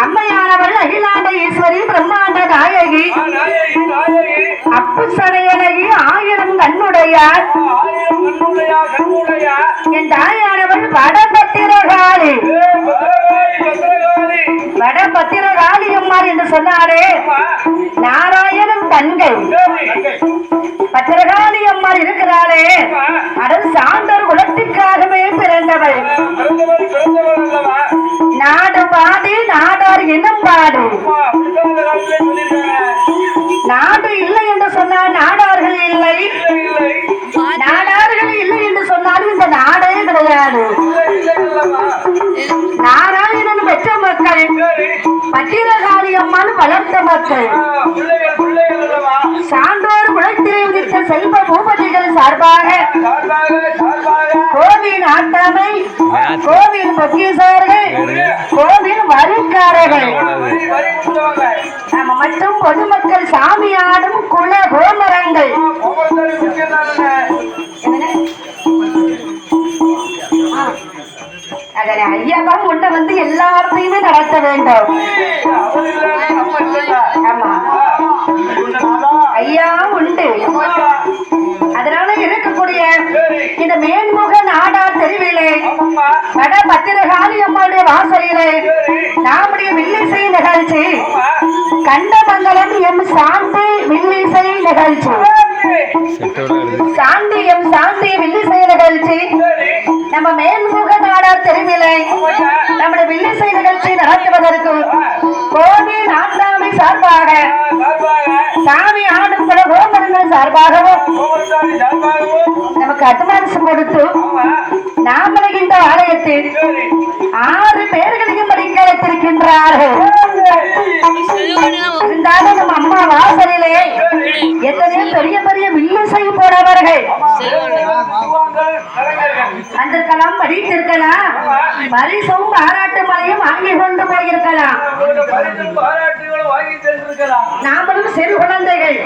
அம்மையானவள் அகிலாண்ட ஈஸ்வரி பிரம்மாண்ட நாயகி அப்பு சடையழகி ஆயிரம் கண்ணுடையார் என் தாயானவள் வடபத்திரகாளி வடபத்திரகாளி அம்மாள் என்று சொன்னாரே நாராயணன் தங்கை பத்திரகாளி அம்மாள் இருக்கிறாரே அதன் சான்றோர் குலத்திற்காகவே பிறந்தவள் நாடு பாடி நாடார் இனம் பாடு நாடு இல்லை என்று சொன்னால் நாடார்கள் இல்லை நாடார்கள் இல்லை என்று சொன்னாலும் இந்த நாடே கிடையாது நாராயணன் பெற்ற மக்கள் பத்திரகாளி அம்மாள் வளர்த்த மக்கள் சான்றோர் குலத்திலே உதித்த செல்வ பூபதிகள் சார்பாக கோவில் ஆட்டாமை கோவில் பொக்கிசார்கள் கோவில் வரிக்காரர்கள் மற்றும் பொதுமக்கள் சாமியாடும் குல கோமரங்கள் அதனை ஐயாதான் உன்னை வந்து எல்லாத்தையுமே நடத்த வேண்டும். ஆமா ஐயா உண்டு. அதனால இருக்கக்கூடிய இந்த மேன்முக நாடா தெருவிலே வட பத்திரகாளி அம்மாவுடைய வாசலிலே நம்முடைய வில்லிசை நிகழ்ச்சி கண்டமங்கலம் எம் சாந்தி வில்லிசை நிகழ்ச்சி சாந்தி எம் சாந்தி வில்லிசை நிகழ்ச்சி நம்ம மேன்முக நாடா தெருவிலே நம்முடைய வில்லிசை நிகழ்ச்சி நடத்துவதற்கு கோவில் ஆண்டாமை சார்பாக சாமி ஆடும் பல கோபுரங்கள் சார்பாகவும் நமக்கு அட்வான்ஸ் கொடுத்து நாமளை இந்த ஆலயத்தில் 6 பேர்களையும் படிக்க வைத்திருக்கின்றார்கள். இருந்தாலும் நம்ம அம்மா வாசலிலே எத்தனையோ பெரிய பெரிய வில்லிசை போனவர்கள் வந்திருக்கலாம், படித்திருக்கலாம், பரிசும் பாராட்டு மலையும் வாங்கி கொண்டு போயிருக்கலாம். நாமளும் சிறு குழந்தைகள்